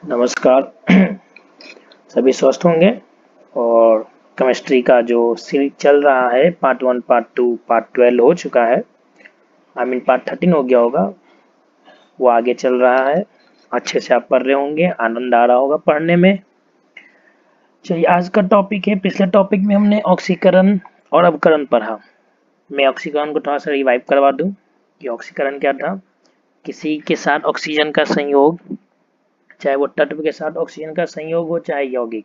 नमस्कार। सभी स्वस्थ होंगे। और केमिस्ट्री का जो सीरीज चल रहा है, पार्ट 1 पार्ट 2 पार्ट 12 हो चुका है। पार्ट 13 हो गया होगा, वो आगे चल रहा है। अच्छे से आप पढ़ रहे होंगे, आनंद आ रहा होगा पढ़ने में। चलिए, आज का टॉपिक है, पिछले टॉपिक में हमने ऑक्सीकरण और अवकरण पढ़ा। मैं ऑक्सीकरण को थोड़ा सा रिवाइव करवा दूं कि ऑक्सीकरण क्या था। किसी के साथ ऑक्सीजन का संयोग, चाहे वो तत्व के साथ ऑक्सीजन का संयोग हो चाहे यौगिक,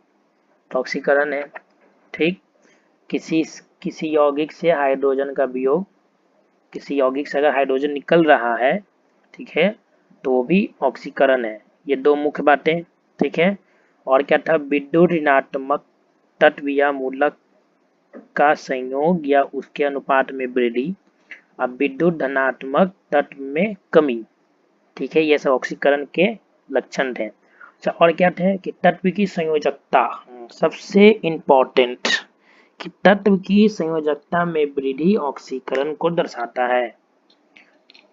तो ऑक्सीकरण है। ठीक। किसी किसी यौगिक से हाइड्रोजन का वियोग, किसी यौगिक से अगर हाइड्रोजन निकल रहा है, ठीक है, तो वो भी ऑक्सीकरण है। ये दो मुख्य बातें। ठीक है। और क्या था, विद्युत ऋणात्मक तत्व या मूलक का संयोग या उसके अनुपात में वृद्धि, अब विद्युत धनात्मक तत्व में कमी। ठीक है, ये सब ऑक्सीकरण के लक्षण थे। अच्छा, और क्या थे कि तत्व की संयोजकता, सबसे इंपॉर्टेंट, कि तत्व की संयोजकता में वृद्धि ऑक्सीकरण को दर्शाता है।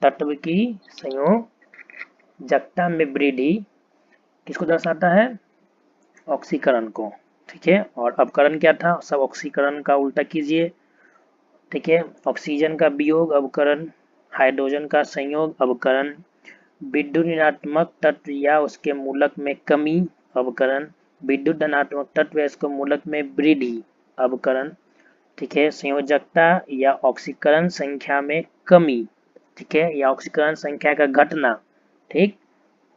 तत्व की संयोजकता में वृद्धि किसको दर्शाता है? ऑक्सीकरण को। ठीक है। और अवकरण क्या था? सब ऑक्सीकरण का उल्टा कीजिए। ठीक है। ऑक्सीजन का वियोग अवकरण, हाइड्रोजन का संयोग अवकरण, विद्युत ऋणात्मक तत्व या उसके मूलक में कमी अवकरण, विद्युत धनात्मक तत्व या इसके मूलक में वृद्धि अवकरण। ठीक है। संयोजकता या ऑक्सीकरण संख्या में कमी, ठीक है, या ऑक्सीकरण संख्या का घटना, ठीक,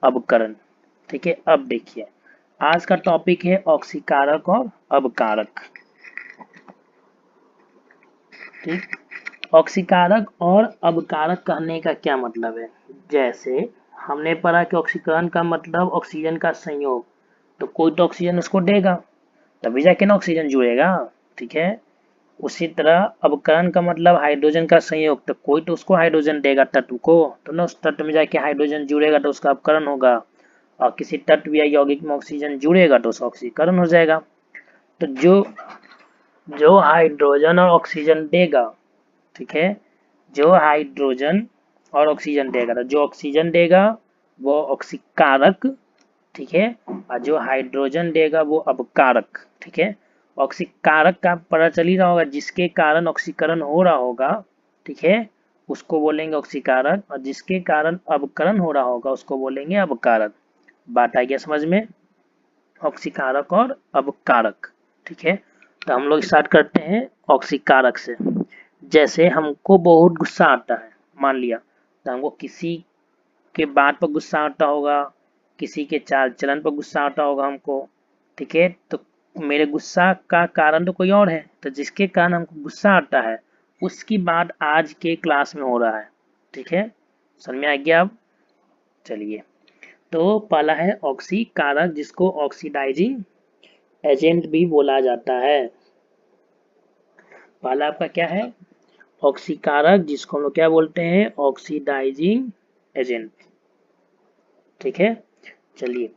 अवकरण। ठीक है। अब देखिए, आज का टॉपिक है ऑक्सीकारक और अवकारक। ठीक। ऑक्सीकारक और अवकारक कहने का क्या मतलब है? जैसे हमने पढ़ा कि ऑक्सीकरण का मतलब ऑक्सीजन का संयोग, तो कोई तो ऑक्सीजन उसको देगा, तभी जाके ना ऑक्सीजन जुड़ेगा। ठीक है। उसी तरह अवकरण का मतलब हाइड्रोजन का संयोग, तो कोई तो उसको हाइड्रोजन देगा तत्व को, तो ना उस तत्व में जाके हाइड्रोजन जुड़ेगा तो उसका अवकरण होगा। और किसी तत्व या यौगिक में ऑक्सीजन जुड़ेगा तो उसका ऑक्सीकरण हो जाएगा। तो जो जो हाइड्रोजन और ऑक्सीजन देगा, ठीक है, जो हाइड्रोजन और ऑक्सीजन देगा, तो जो ऑक्सीजन देगा वो ऑक्सीकारक, ठीक है, और जो हाइड्रोजन देगा वो अवकारक। ठीक है। ऑक्सीकारक का पता चल ही रहा होगा, जिसके कारण ऑक्सीकरण हो रहा होगा, ठीक है, उसको बोलेंगे ऑक्सीकारक, और जिसके कारण अवकरण हो रहा होगा उसको बोलेंगे अवकारक। बात आ गया समझ में? ऑक्सीकारक और अवकारक। ठीक है। तो हम लोग स्टार्ट करते हैं ऑक्सीकारक से। जैसे हमको बहुत गुस्सा आता है, मान लिया, तो हमको किसी के बात पर गुस्सा आता होगा, किसी के चाल चलन पर गुस्सा आता होगा हमको। ठीक है। तो मेरे गुस्सा का कारण तो कोई और है, तो जिसके कारण हमको गुस्सा आता है उसकी बात आज के क्लास में हो रहा है। ठीक है। समझ में आ गया? अब चलिए, तो पहला है ऑक्सीकारक, जिसको ऑक्सीडाइजिंग एजेंट भी बोला जाता है। पहला आपका क्या है? ऑक्सीकारक, जिसको हम लोग क्या बोलते हैं? Oxidising agent. ठीक है। चलिए,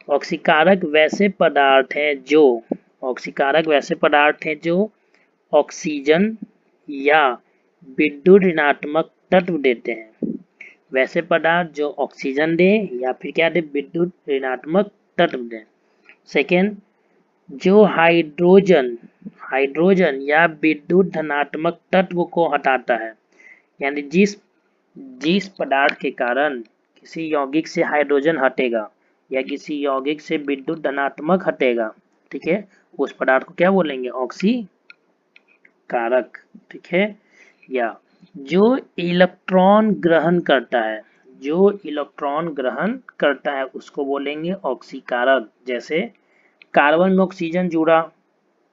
ऑक्सीकारक वैसे पदार्थ हैं जो, ऑक्सीकारक वैसे पदार्थ हैं जो ऑक्सीजन या विद्युत ऋणात्मक तत्व देते हैं। वैसे पदार्थ जो ऑक्सीजन दे या फिर क्या दे? विद्युत ऋणात्मक तत्व दे। सेकेंड, जो हाइड्रोजन हाइड्रोजन या विद्युत धनात्मक तत्व को हटाता है, यानी जिस जिस पदार्थ के कारण किसी यौगिक से हाइड्रोजन हटेगा या किसी यौगिक से विद्युत धनात्मक हटेगा, ठीक है, उस पदार्थ को क्या बोलेंगे? ऑक्सीकारक। ठीक है। या जो इलेक्ट्रॉन ग्रहण करता है, जो इलेक्ट्रॉन ग्रहण करता है उसको बोलेंगे ऑक्सीकारक। जैसे कार्बन में ऑक्सीजन जुड़ा,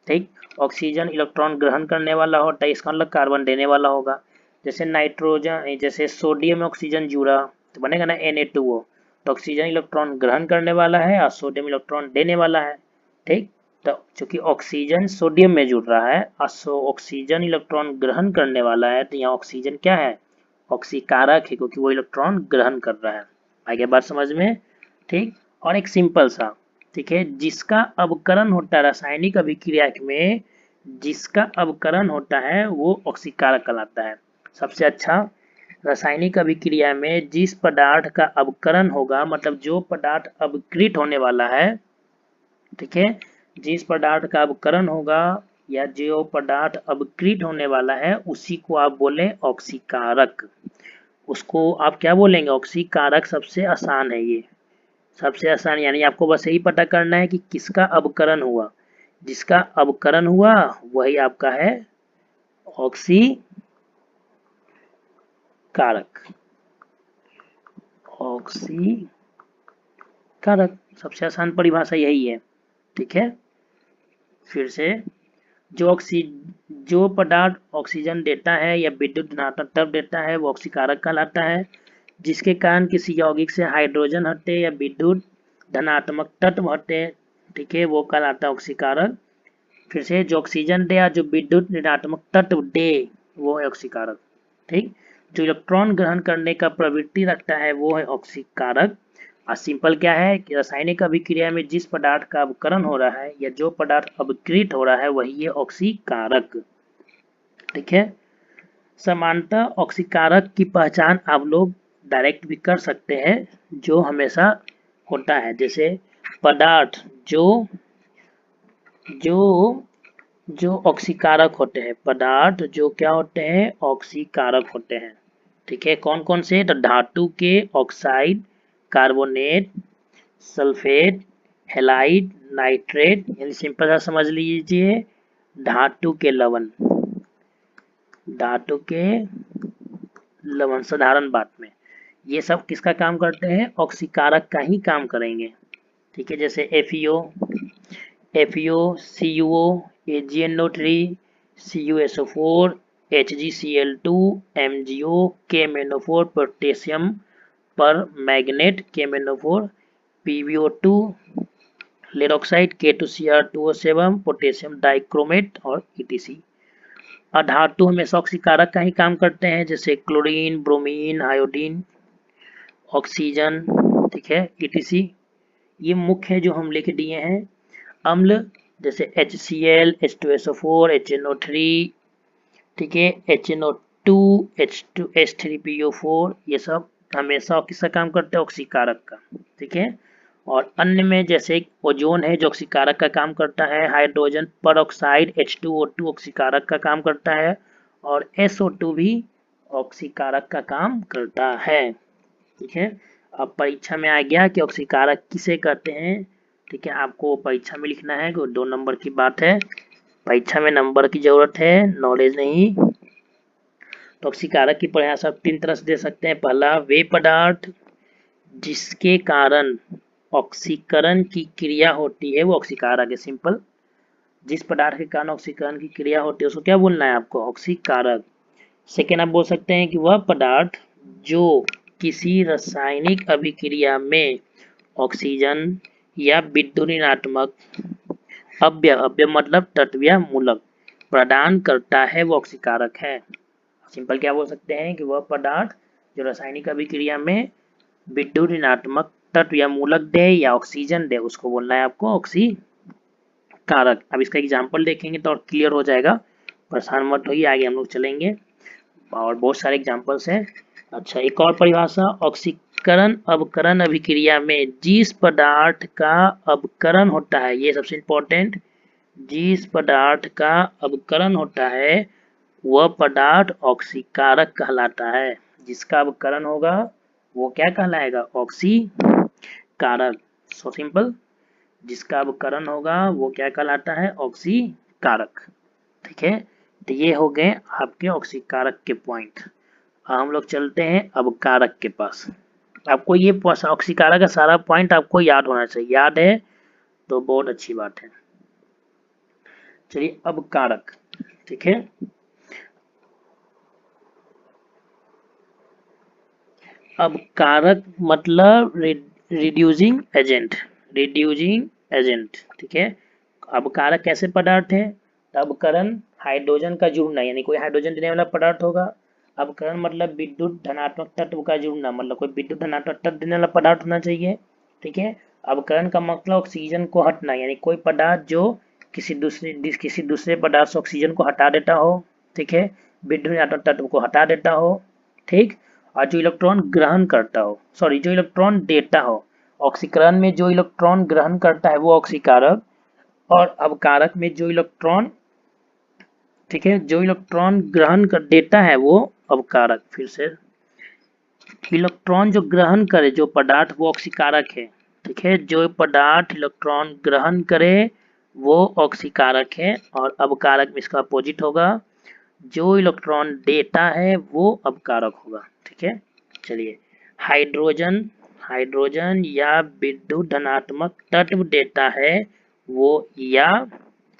ठीक, ऑक्सीजन इलेक्ट्रॉन ग्रहण करने वाला होता है, इसका मतलब कार्बन देने वाला होगा। जैसे नाइट्रोजन, जैसे सोडियम में ऑक्सीजन जुड़ा तो बनेगा ना Na2O, तो ऑक्सीजन इलेक्ट्रॉन ग्रहण करने वाला है और सोडियम इलेक्ट्रॉन देने वाला है। ठीक। तो चूंकि ऑक्सीजन सोडियम में जुड़ रहा है और ऑक्सीजन इलेक्ट्रॉन ग्रहण करने वाला है, तो यहाँ ऑक्सीजन क्या है? ऑक्सीकारक है, क्योंकि वो इलेक्ट्रॉन ग्रहण कर रहा है। आगे बात समझ में? ठीक। और एक सिंपल सा, ठीक है, जिसका अवकरण होता है रासायनिक अभिक्रिया में, जिसका अवकरण होता है वो ऑक्सीकारक कहलाता है। सबसे अच्छा रासायनिक अभिक्रिया में जिस पदार्थ का अवकरण होगा, मतलब जो पदार्थ अवकृत होने वाला है, ठीक है, जिस पदार्थ का अवकरण होगा या जो पदार्थ अवकृत होने वाला है उसी को आप बोले ऑक्सीकारक। उसको आप क्या बोलेंगे? ऑक्सीकारक। सबसे आसान है ये, सबसे आसान, यानी आपको बस यही पता करना है कि किसका अवकरण हुआ। जिसका अवकरण हुआ वही आपका है ऑक्सीकारक। ऑक्सीकारक सबसे आसान परिभाषा यही है, ठीक है। फिर से, जो पदार्थ ऑक्सीजन देता है या विद्युत धनात्मक तत्व देता है वो ऑक्सीकारक कहलाता है। जिसके कारण किसी यौगिक से हाइड्रोजन हटे या विद्युत धनात्मक तत्व हटे, ठीक है, वो कहलाता है ऑक्सीकारक। फिर से, जो ऑक्सीजन दे या जो विद्युत ऋणात्मक तत्व दे वो है ऑक्सीकारक, ठीक। जो इलेक्ट्रॉन ग्रहण करने का प्रवृत्ति रखता है वो है ऑक्सीकारक। और सिंपल क्या है कि रासायनिक अभिक्रिया में जिस पदार्थ का अवकरण हो रहा है या जो पदार्थ अवकृत हो रहा है वही है ऑक्सीकारक, ठीक है। समानतः ऑक्सीकारक की पहचान आप लोग डायरेक्ट भी कर सकते हैं, जो हमेशा होता है। जैसे पदार्थ जो जो जो ऑक्सीकारक होते हैं, पदार्थ जो क्या होते हैं? ऑक्सीकारक होते हैं, ठीक है। कौन कौन से? तो धातु के oxide, carbonate, sulphate, halide, nitrate, यानी सिंपल सा समझ लीजिए धातु के लवण, धातु के लवण साधारण बात में ये सब किसका काम करते हैं? ऑक्सीकारक का ही काम करेंगे, ठीक है। जैसे FeO, CuO, AgNO3, CuSO4, HgCl2, MgO, KMnO4, potassium permanganate KMnO4, PbO2, lead oxide K2Cr2O7, potassium dichromate और ETC। अधातु हमेशा ऑक्सीकारक का ही काम करते हैं, जैसे क्लोरीन, ब्रोमीन, आयोडीन, ऑक्सीजन, ठीक है, ETC। ये मुख्य है जो हम लिख दिए हैं। अम्ल जैसे HCl, H2SO4, HNO3, ठीक है, HNO2, H3PO4, ये सब हमेशा किसका काम करते हैं? ऑक्सीकारक का, ठीक है। और अन्य में जैसे ओजोन है जो ऑक्सीकारक का काम करता है, हाइड्रोजन पर ऑक्साइड H2O2 ऑक्सीकारक का काम करता है, और SO2 भी ऑक्सीकारक का काम करता है, ठीक है। अब परीक्षा में आ गया कि ऑक्सीकारक किसे कहते हैं, ठीक है। आपको परीक्षा में लिखना है, 2 नंबर की बात है, परीक्षा में नंबर की जरूरत है, नॉलेज नहीं। तो ऑक्सीकारक की परिभाषा आप 3 तरह से दे सकते हैं। पहला, वे पदार्थ जिसके कारण ऑक्सीकरण की क्रिया होती है वो ऑक्सीकारक है, सिंपल। जिस पदार्थ के कारण ऑक्सीकरण की क्रिया होती है उसको क्या बोलना है आपको? ऑक्सीकारक। सेकेंड, आप बोल सकते हैं कि वह पदार्थ जो किसी रासायनिक अभिक्रिया में ऑक्सीजन या विद्युत ऋणात्मक अव्यय मतलब तत्व या मूलक प्रदान करता है वो ऑक्सीकारक है। सिंपल क्या बोल सकते हैं कि वह पदार्थ जो रासायनिक अभिक्रिया में विद्युत ऋणात्मक तत्व या मूलक दे या ऑक्सीजन दे उसको बोलना है आपको ऑक्सीकारक। अब इसका एग्जाम्पल देखेंगे तो और क्लियर हो जाएगा, परेशान मत होइए, आगे हम लोग चलेंगे और बहुत सारे एग्जाम्पल्स हैं। अच्छा, एक और परिभाषा, ऑक्सीकरण अवकरण अभिक्रिया में जिस पदार्थ का अवकरण होता है, ये सबसे इंपॉर्टेंट, जिस पदार्थ का अवकरण होता है वह पदार्थ ऑक्सीकारक कहलाता है। जिसका अवकरण होगा वो क्या कहलाएगा? ऑक्सीकारक। सो सिंपल, जिसका अवकरण होगा वो क्या कहलाता है? ऑक्सीकारक, ठीक है। तो ये हो गए आपके ऑक्सीकारक के पॉइंट। हम लोग चलते हैं अवकारक के पास। आपको ये ऑक्सीकारक का सारा पॉइंट आपको याद होना चाहिए, याद है तो बहुत अच्छी बात है। चलिए अवकारक, ठीक है। अवकारक मतलब रिड्यूसिंग एजेंट, रिड्यूसिंग एजेंट, ठीक है। अवकारक कैसे पदार्थ है? अवकरण हाइड्रोजन का जुड़ना, यानी कोई हाइड्रोजन देने वाला पदार्थ होगा। अवकरण मतलब विद्युत धनात्मक तत्व का जुड़ना, मतलब कोई विद्युत धनात्मक तत्व देने वाला पदार्थ होना चाहिए, ठीक है। अवकरण का मतलब ऑक्सीजन को हटना, यानी कोई पदार्थ जो किसी दूसरे पदार्थ से ऑक्सीजन को हटा देता हो, ठीक है, विद्युत धनात्मक तत्व को हटा देता हो, ठीक। और जो इलेक्ट्रॉन ग्रहण करता हो, सॉरी जो इलेक्ट्रॉन देता हो, ऑक्सीकरण में जो इलेक्ट्रॉन ग्रहण करता है वो ऑक्सीकारक, और अवकारक में जो इलेक्ट्रॉन, ठीक है, जो इलेक्ट्रॉन ग्रहण कर देता है वो अवकारक। फिर से, इलेक्ट्रॉन जो ग्रहण करे जो पदार्थ वो ऑक्सीकारक है, ठीक है, जो पदार्थ इलेक्ट्रॉन ग्रहण करे वो ऑक्सीकारक है, और अवकारक में इसका अपोजिट होगा, जो इलेक्ट्रॉन देता है वो अवकारक होगा, ठीक है। चलिए, हाइड्रोजन, हाइड्रोजन या विद्युत धनात्मक तत्व देता है वो, या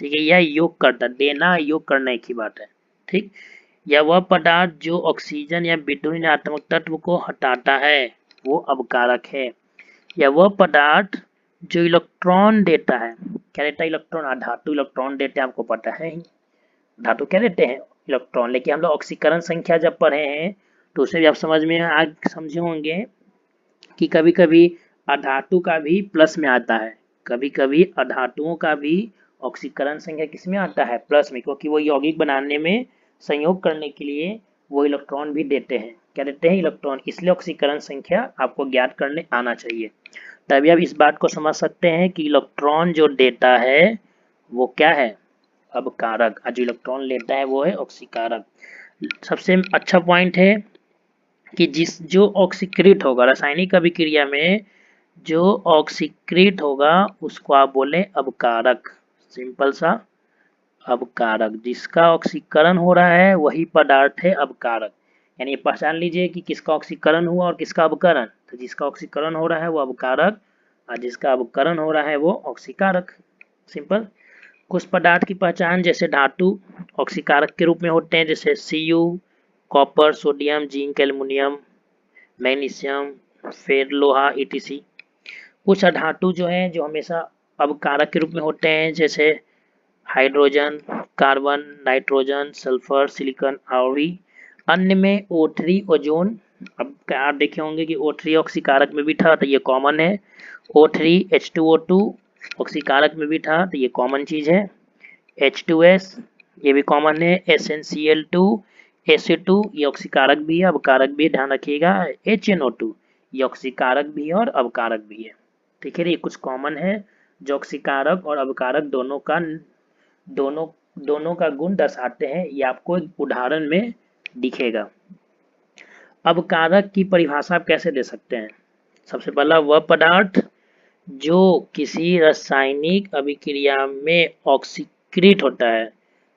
ठीक है, या योग करता, देना योग करने की बात है, ठीक। या वह पदार्थ जो ऑक्सीजन या विद्युत ऋणात्मक तत्व को हटाता है वो अवकारक है। या वह पदार्थ जो इलेक्ट्रॉन देता है, क्या देता है इलेक्ट्रॉन, धातु इलेक्ट्रॉन देते हैं, आपको पता है ही, धातु क्या देते हैं इलेक्ट्रॉन। लेकिन हम लोग ऑक्सीकरण संख्या जब पढ़े हैं तो उसे भी आप समझ में आज समझे होंगे कि कभी कभी अधातु का भी प्लस में आता है, कभी कभी अधातुओं का भी ऑक्सीकरण संख्या किस में आता है, प्लस में, क्योंकि वो यौगिक बनाने में संयोग करने के लिए वो इलेक्ट्रॉन भी देते हैं, क्या देते हैं इलेक्ट्रॉन, इसलिए ऑक्सीकरण संख्या आपको ज्ञात करने आना चाहिए। तभी आप इस बात को समझ सकते हैं कि इलेक्ट्रॉन जो देता है वो क्या है, अवकारक, जो इलेक्ट्रॉन लेता है वो है ऑक्सीकारक। सबसे अच्छा पॉइंट है कि जो ऑक्सीकृत होगा रासायनिक अभिक्रिया में, जो ऑक्सीकृत होगा उसको आप बोले अवकारक, सिंपल सा, अवकारक। जिसका ऑक्सीकरण हो रहा है वही पदार्थ है अवकारक। यानी पहचान लीजिए कि किसका ऑक्सीकरण हुआ और किसका अवकरण। तो जिसका ऑक्सीकरण हो रहा है वो अवकारक, और जिसका अवकरण हो रहा है वो ऑक्सीकारक, सिंपल। कुछ पदार्थ की पहचान, जैसे धातु ऑक्सीकारक के रूप में होते हैं, जैसे Cu, copper, sodium, zinc, aluminium, magnesium, फिर लोहा, etc। कुछ अधातु जो हैं जो हमेशा अवकारक के रूप में होते हैं, जैसे hydrogen, carbon, nitrogen, sulphur, silicon आदि। अन्य में O3, ओजोन। अब आप देखे होंगे कि O3 ऑक्सीकारक में भी था, तो ये कॉमन है। O3, H2O2 ऑक्सीकारक में भी था, तो ये कॉमन चीज है। H2S ये भी कॉमन है। SnCl2, Sa2 ये ऑक्सीकारक भी है, अवकारक भी है, ध्यान रखिएगा। HNO2 ये ऑक्सीकारक भी है और अवकारक भी है, ठीक है। ये कुछ कॉमन है जो ऑक्सीकारक और अवकारक दोनों दोनों का गुण दर्शाते हैं, ये आपको एक उदाहरण में दिखेगा। अवकारक की परिभाषा आप कैसे दे सकते हैं? सबसे पहला, वह पदार्थ जो किसी रासायनिक अभिक्रिया में ऑक्सीकृत होता है,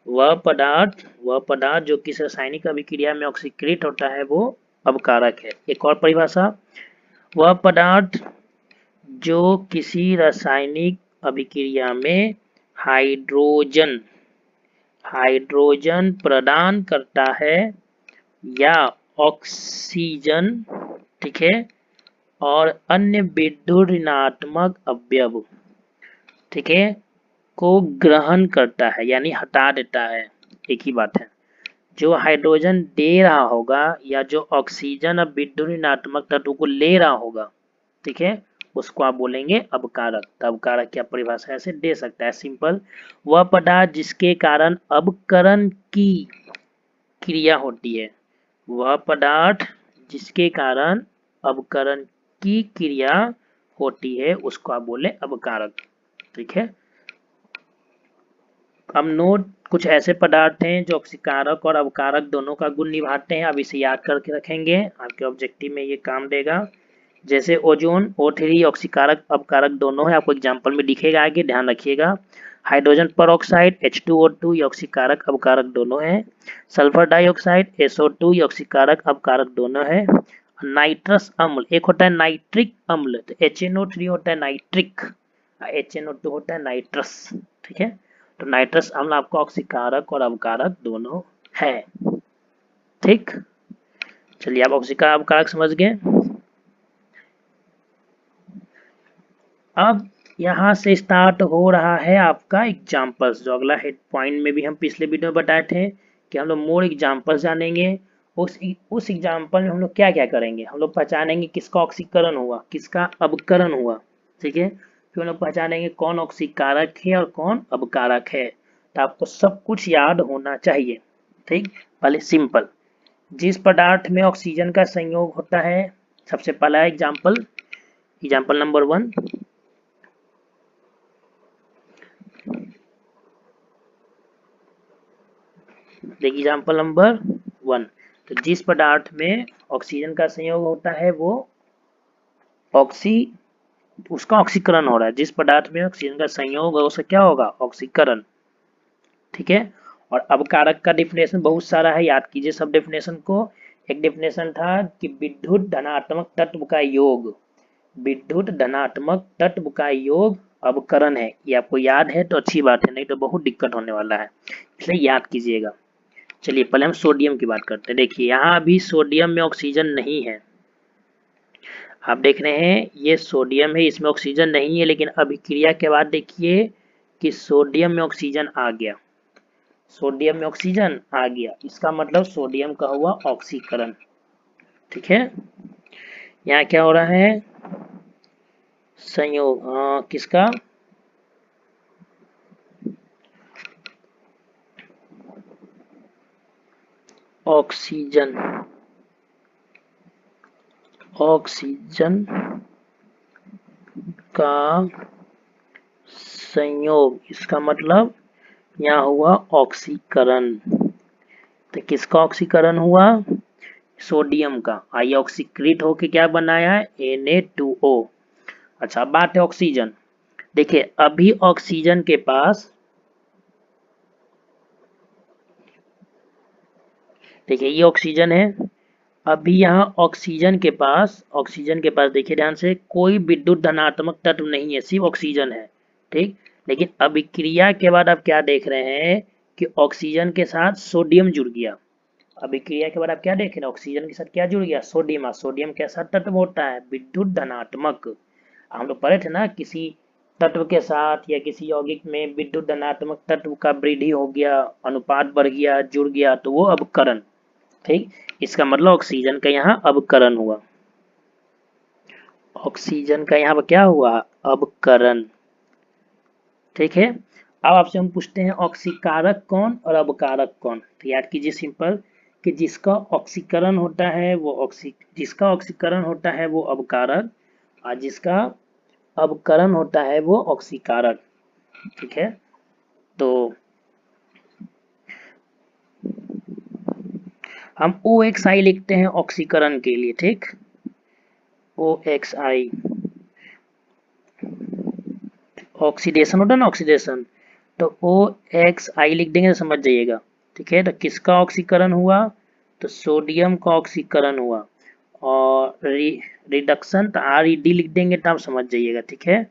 वह पदार्थ जो किसी रासायनिक अभिक्रिया में ऑक्सीकृत होता है वो अवकारक है। एक और परिभाषा, वह पदार्थ जो किसी रासायनिक अभिक्रिया में हाइड्रोजन प्रदान करता है या ऑक्सीजन, ठीक है, और अन्य विद्युत ऋणात्मक अवयव, ठीक है, को ग्रहण करता है यानी हटा देता है, एक ही बात है। जो हाइड्रोजन दे रहा होगा या जो ऑक्सीजन और विद्युत ऋणात्मक तत्व को ले रहा होगा, ठीक है, उसको आप बोलेंगे अवकारक। तो अवकारक की परिभाषा ऐसे दे सकता है, सिंपल, वह पदार्थ जिसके कारण अवकरण की क्रिया होती है, वह पदार्थ जिसके कारण अवकरण की क्रिया होती है उसको आप बोले अवकारक, ठीक है। अब नोट, कुछ ऐसे पदार्थ हैं जो ऑक्सीकारक और अवकारक दोनों का गुण निभाते हैं, अब इसे याद करके रखेंगे, आपके ऑब्जेक्टिव में ये काम देगा। जैसे ओजोन, O3 ऑक्सीकारक अवकारक दोनों है, आपको एग्जांपल में दिखेगा आगे, ध्यान रखिएगा। हाइड्रोजन पर H2O2 ये ऑक्सीकारक अवकारक दोनों है। सल्फर डाइऑक्साइड SO2 ये ऑक्सीकारक अवकारक दोनों है। नाइट्रस अम्ल, एक होता है नाइट्रिक अम्ल, तो HNO3 होता है नाइट्रिक, HNO2 होता है नाइट्रस, ठीक है। तो नाइट्रस अम्ल आपका ऑक्सीकारक और अवकारक दोनों है, ठीक। चलिए, आप ऑक्सीकारक अवकारक समझ गए। अब यहाँ से स्टार्ट हो रहा है आपका एग्जाम्पल्स, जो अगला हेड पॉइंट में भी हम पिछले वीडियो में बताए थे कि हम लोग मोर एग्जाम्पल्स जानेंगे। उस एग्जाम्पल में हम लोग क्या क्या करेंगे, हम लोग पहचानेंगे किसका ऑक्सीकरण हुआ, किसका अवकरण हुआ, ठीक है। फिर हम लोग पहचानेंगे कौन ऑक्सीकारक है और कौन अवकारक है। तो आपको सब कुछ याद होना चाहिए, ठीक। पहले सिंपल, जिस पदार्थ में ऑक्सीजन का संयोग होता है, सबसे पहला एग्जाम्पल नंबर 1, देखिए एग्जाम्पल नंबर 1। तो जिस पदार्थ में ऑक्सीजन का संयोग होता है वो उसका ऑक्सीकरण हो रहा है। जिस पदार्थ में ऑक्सीजन का संयोग है उसका क्या होगा? ऑक्सीकरण। ठीक है। और अपकारक का डेफिनेशन बहुत सारा है, याद कीजिए सब डेफिनेशन को। एक डेफिनेशन था कि विद्युत धनात्मक तत्व का योग, विद्युत धनात्मक तत्व का योग अवकरण है। ये आपको याद है तो अच्छी बात है, नहीं तो बहुत दिक्कत होने वाला है, इसलिए याद कीजिएगा। चलिए पहले हम सोडियम की बात करते हैं। देखिए यहाँ अभी सोडियम में ऑक्सीजन नहीं है, आप देख रहे हैं ये सोडियम है, इसमें ऑक्सीजन नहीं है, लेकिन अभिक्रिया के बाद देखिए कि सोडियम में ऑक्सीजन आ गया, सोडियम में ऑक्सीजन आ गया, इसका मतलब सोडियम का हुआ ऑक्सीकरण। ठीक है। यहाँ क्या हो रहा है? संयोग किसका? ऑक्सीजन, ऑक्सीजन का संयोग, इसका मतलब यहाँ हुआ ऑक्सीकरण। तो किसका ऑक्सीकरण हुआ? सोडियम का। आइए ऑक्सीकृत होके क्या बनाया है? Na2O। अच्छा बात है ऑक्सीजन। देखिए अभी ऑक्सीजन के पास, देखिए ये ऑक्सीजन है, अभी यहाँ ऑक्सीजन के पास देखिए ध्यान से, कोई विद्युत धनात्मक तत्व नहीं है, सिर्फ ऑक्सीजन है। ठीक। लेकिन अभिक्रिया के बाद आप क्या देख रहे हैं कि ऑक्सीजन के साथ सोडियम जुड़ गया। अभिक्रिया के बाद आप क्या देख रहे हैं? ऑक्सीजन के साथ क्या जुड़ गया? सोडियम। सोडियम कैसा तत्व होता है? विद्युत धनात्मक। हम लोग पढ़े थे ना, किसी तत्व के साथ या किसी यौगिक में विद्युत धनात्मक तत्व का वृद्धि हो गया, अनुपात बढ़ गया, जुड़ गया, तो वो अवकरण। ठीक। इसका मतलब ऑक्सीजन का यहाँ अवकरण हुआ, ऑक्सीजन का यहाँ पर क्या हुआ? अवकरण। ठीक है। अब आपसे हम पूछते हैं ऑक्सीकारक कौन और अवकारक कौन। तो याद कीजिए सिंपल कि जिसका ऑक्सीकरण होता है वो जिसका ऑक्सीकरण होता है वो अवकारक, और जिसका अवकरण होता है वो ऑक्सीकारक। ठीक है। तो हम OXI लिखते हैं ऑक्सीकरण के लिए। ठीक। OXI ऑक्सीडेशन होता है ना, ऑक्सीडेशन, तो OXI लिख देंगे तो समझ जाइएगा। ठीक है। तो किसका ऑक्सीकरण हुआ? तो सोडियम का ऑक्सीकरण हुआ। और रिडक्शन तो RED लिख देंगे तो आप समझ जाइएगा। ठीक है।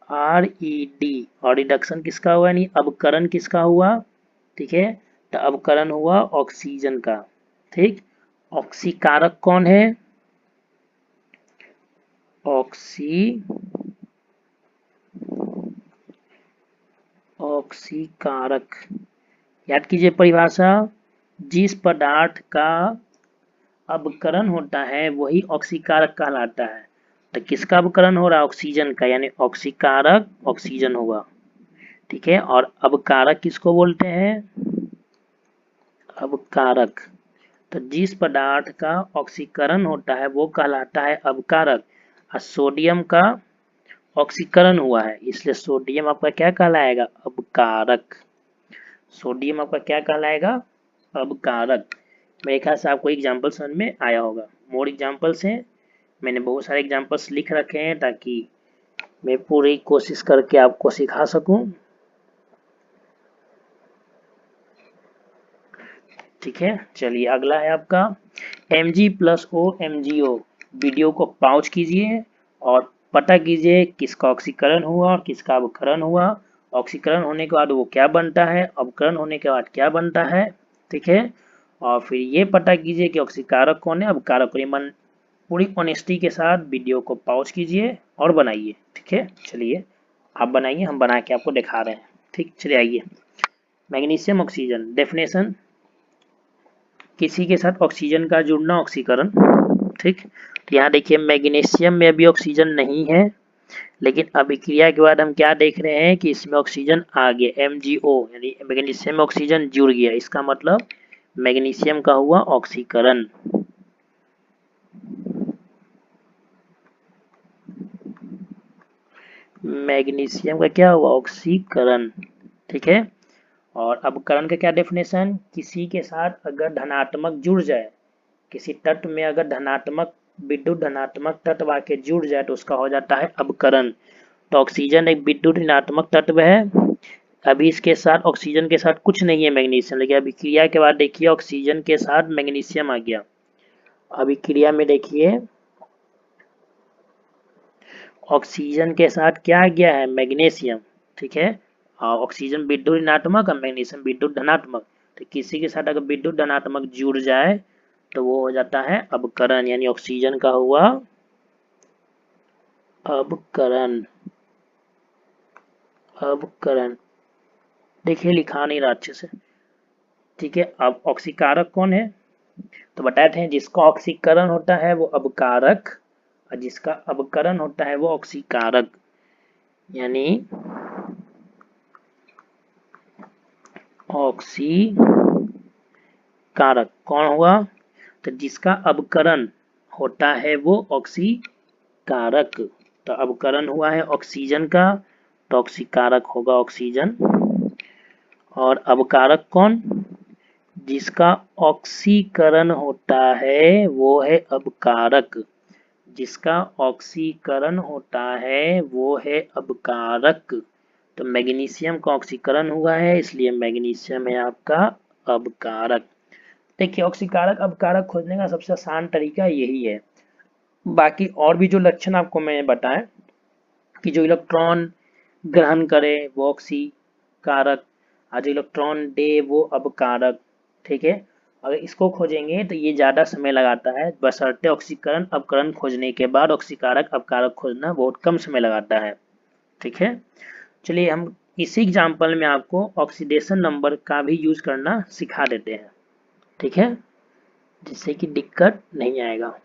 RED। और रिडक्शन किसका हुआ, यानी अवकरण किसका हुआ? ठीक है। तो अवकरण हुआ ऑक्सीजन का। ठीक। ऑक्सीकारक कौन है? ऑक्सीकारक, याद कीजिए परिभाषा, जिस पदार्थ का अवकरण होता है वही ऑक्सीकारक कहलाता है। तो किसका अवकरण हो रहा है? ऑक्सीजन का, यानी ऑक्सीकारक ऑक्सीजन होगा। ठीक है। और अवकारक किसको बोलते हैं? अवकारक। तो जिस पदार्थ का ऑक्सीकरण होता है वो कहलाता है अवकारक, और सोडियम का ऑक्सीकरण हुआ है, इसलिए सोडियम आपका क्या कहलाएगा? अवकारक। सोडियम आपका क्या कहलाएगा? अवकारक। मेरे ख्याल से आपको एग्जाम्पल समझ में आया होगा। मोर एग्जाम्पल्स हैं, मैंने बहुत सारे एग्जाम्पल्स लिख रखे हैं ताकि मैं पूरी कोशिश करके आपको सिखा सकूं। ठीक है। चलिए अगला है आपका Mg+O MgO। वीडियो को पॉज कीजिए और पता कीजिए किसका ऑक्सीकरण हुआ और किसका अवकरण हुआ। ऑक्सीकरण होने के बाद वो क्या बनता है, अवकरण होने के बाद क्या बनता है। ठीक है। और फिर ये पता कीजिए कि ऑक्सीकारक कौन है, अवकारक कौन है। पूरी ऑनेस्टी के साथ वीडियो को पॉज कीजिए और बनाइए। ठीक है। चलिए आप बनाइए, हम बना के आपको दिखा रहे हैं। ठीक। चलिए आइए, मैग्नीशियम ऑक्सीजन डेफिनेशन, किसी के साथ ऑक्सीजन का जुड़ना ऑक्सीकरण। ठीक। तो यहाँ देखिए मैग्नीशियम में अभी ऑक्सीजन नहीं है, लेकिन अभिक्रिया के बाद हम क्या देख रहे हैं कि इसमें ऑक्सीजन आ गया, MgO, यानी मैग्नीशियम में ऑक्सीजन जुड़ गया। इसका मतलब मैग्नीशियम का हुआ ऑक्सीकरण। मैग्नीशियम का क्या हुआ? ऑक्सीकरण। ठीक है। और अवकरण का क्या डेफिनेशन? किसी के साथ अगर धनात्मक जुड़ जाए, किसी तत्व में अगर धनात्मक विद्युत धनात्मक तत्व आके जुड़ जाए तो उसका हो जाता है अवकरण। तो ऑक्सीजन एक विद्युत ऋणात्मक तत्व है। अभी इसके साथ ऑक्सीजन के साथ कुछ नहीं है मैग्नीशियम, लेकिन अभी क्रिया के बाद देखिए ऑक्सीजन के साथ मैग्नीशियम आ गया। अभी क्रिया में देखिए ऑक्सीजन के साथ क्या आ गया है? मैग्नीशियम। ठीक है। ऑक्सीजन विद्युत ऋणात्मक और मैग्नीशियम विद्युत धनात्मक। तो किसी के साथ अगर विद्युत धनात्मक जुड़ जाए तो वो हो जाता है अवकरण, यानी ऑक्सीजन का हुआ अवकरण। अवकरण देखिए लिखा नहीं रहा अच्छे से। ठीक है। अब ऑक्सीकारक कौन है? तो बताते हैं जिसका ऑक्सीकरण होता है वो अवकारक और जिसका अवकरण होता है वो ऑक्सीकारक। यानी ऑक्सीकारक कौन हुआ? तो जिसका अवकरण होता है वो ऑक्सीकारक। तो अवकरण हुआ है ऑक्सीजन का, तो ऑक्सीकारक होगा ऑक्सीजन। और अवकारक कौन? जिसका ऑक्सीकरण होता है वो है अवकारक। जिसका ऑक्सीकरण होता है वो है अवकारक। तो मैग्नीशियम का ऑक्सीकरण हुआ है इसलिए मैग्नीशियम है आपका अवकारक। देखिए ऑक्सीकारक अवकारक खोजने का सबसे आसान तरीका यही है। बाकी और भी जो लक्षण आपको मैंने बताया कि जो इलेक्ट्रॉन ग्रहण करे वो ऑक्सीकारक, और जो इलेक्ट्रॉन दे वो अवकारक। ठीक है। अगर इसको खोजेंगे तो ये ज़्यादा समय लगाता है, बशर्ते ऑक्सीकरण अवकरण खोजने के बाद ऑक्सीकारक अवकारक खोजना बहुत कम समय लगाता है। ठीक है। चलिए हम इसी एग्जाम्पल में आपको ऑक्सीडेशन नंबर का भी यूज करना सिखा देते हैं। ठीक है, जिससे कि दिक्कत नहीं आएगा।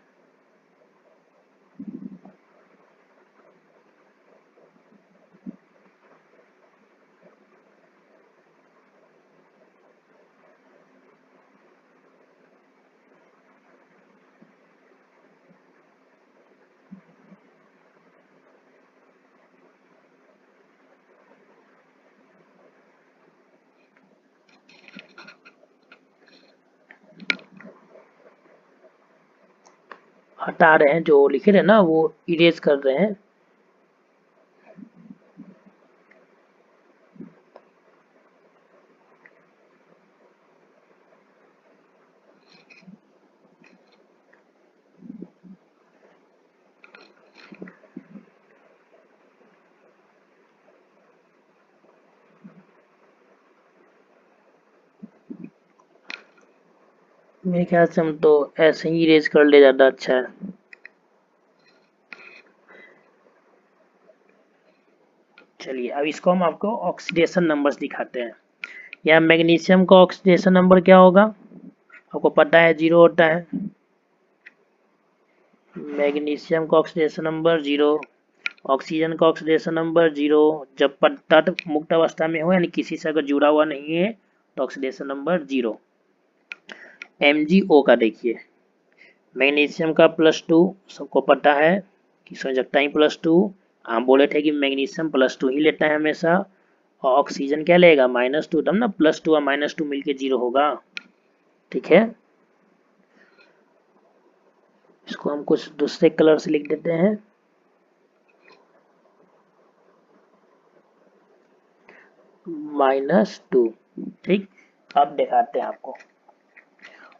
हटा रहे हैं, जो लिखे रहे ना वो इरेज कर रहे हैं। मेरे ख्याल से हम तो ऐसे ही इरेज कर ले, ज़्यादा अच्छा है। चलिए अब इसको हम आपको ऑक्सीडेशन नंबर्स दिखाते हैं। यहाँ मैग्नीशियम का ऑक्सीडेशन नंबर क्या होगा? आपको पता है 0 होता है। मैग्नीशियम का ऑक्सीडेशन नंबर 0, ऑक्सीजन का ऑक्सीडेशन नंबर 0। जब तत्व मुक्त अवस्था में हो यानी किसी से अगर जुड़ा हुआ नहीं है तो ऑक्सीडेशन नंबर 0। MgO का देखिए, मैग्नीशियम का +2 सबको पता है कि संयोजकता ही +2। हम बोले थे कि मैग्नीशियम +2 ही लेता है हमेशा, और ऑक्सीजन क्या लेगा? -2, तब ना +2 और -2 मिलके 0 होगा। ठीक है। इसको हम कुछ दूसरे कलर से लिख देते हैं। -2। ठीक। अब दिखाते हैं आपको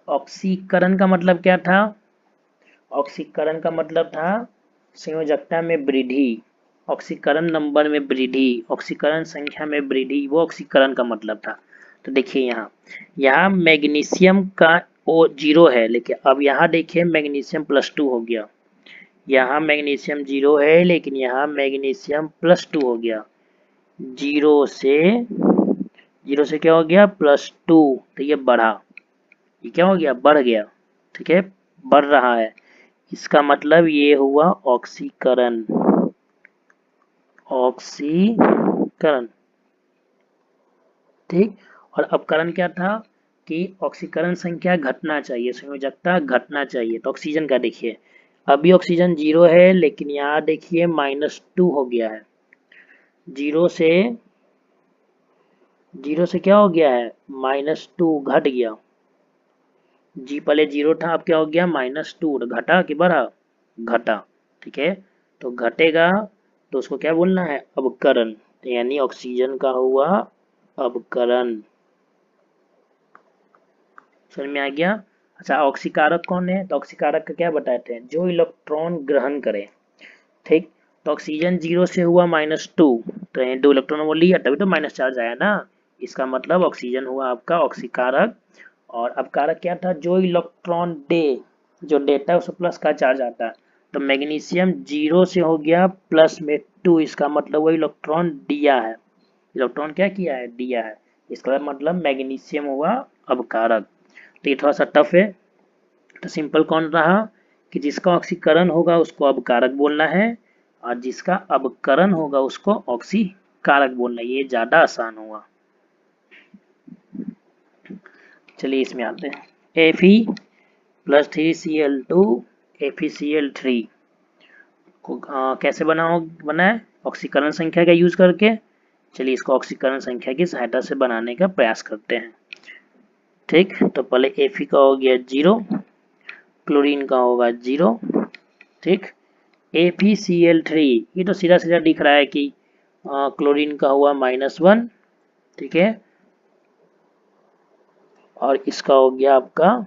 ऑक्सीकरण का मतलब क्या था। ऑक्सीकरण का मतलब था संयोजकता में वृद्धि, ऑक्सीकरण नंबर में वृद्धि, ऑक्सीकरण संख्या में वृद्धि, वो ऑक्सीकरण का मतलब था। तो देखिए यहाँ मैग्नीशियम का वो 0 है, लेकिन अब यहाँ देखिए मैग्नीशियम +2 हो गया। यहाँ मैग्नीशियम 0 है लेकिन यहाँ मैग्नीशियम +2 हो गया। 0 से क्या हो गया? +2। तो ये बढ़ा, ये क्या हो गया? बढ़ गया। ठीक है, बढ़ रहा है। इसका मतलब ये हुआ ऑक्सीकरण। ऑक्सीकरण। ठीक। और अपकरण क्या था? कि ऑक्सीकरण संख्या घटना चाहिए, संयोजकता घटना चाहिए। तो ऑक्सीजन का देखिए, अभी ऑक्सीजन 0 है, लेकिन यहाँ देखिए -2 हो गया है। 0 से क्या हो गया है, -2 घट गया। जी पहले 0 था, अब क्या हो गया, -2। घटा कि बढ़ा, घटा। ठीक है, तो घटेगा तो उसको क्या बोलना है, अवकरण। तो यानी ऑक्सीजन का हुआ अवकरण। समझ में आ गया। अच्छा, ऑक्सीकारक कौन है, तो ऑक्सीकारक का क्या बताते हैं, जो इलेक्ट्रॉन ग्रहण करे। ठीक, तो ऑक्सीजन 0 से हुआ -2, तो ये 2 इलेक्ट्रॉन वो लिया, तभी तो माइनस चार्ज आया ना। इसका मतलब ऑक्सीजन हुआ आपका ऑक्सीकारक। और अपकारक क्या था, जो इलेक्ट्रॉन दे, जो देता है उसको प्लस का चार्ज आता है। तो मैग्नीशियम 0 से हो गया +2, इसका मतलब वो इलेक्ट्रॉन दिया है। इलेक्ट्रॉन क्या किया है, दिया है। इसका मतलब मैग्नीशियम हुआ अपकारक। तो ये थोड़ा सा टफ है। तो सिंपल कौन रहा कि जिसका ऑक्सीकरण होगा उसको अपकारक बोलना है, और जिसका अपकरण होगा उसको ऑक्सीकारक बोलना है। ये ज्यादा आसान हुआ। चलिए इसमें आते हैं। Fe+3Cl2 FeCl3 को कैसे बना है, ऑक्सीकरण संख्या का यूज करके। चलिए इसको ऑक्सीकरण संख्या की सहायता से बनाने का प्रयास करते हैं। ठीक, तो पहले Fe का हो गया 0, क्लोरीन का होगा 0। ठीक, FeCl3, ये तो सीधा सीधा दिख रहा है कि क्लोरीन का हुआ -1। ठीक है, और इसका हो गया आपका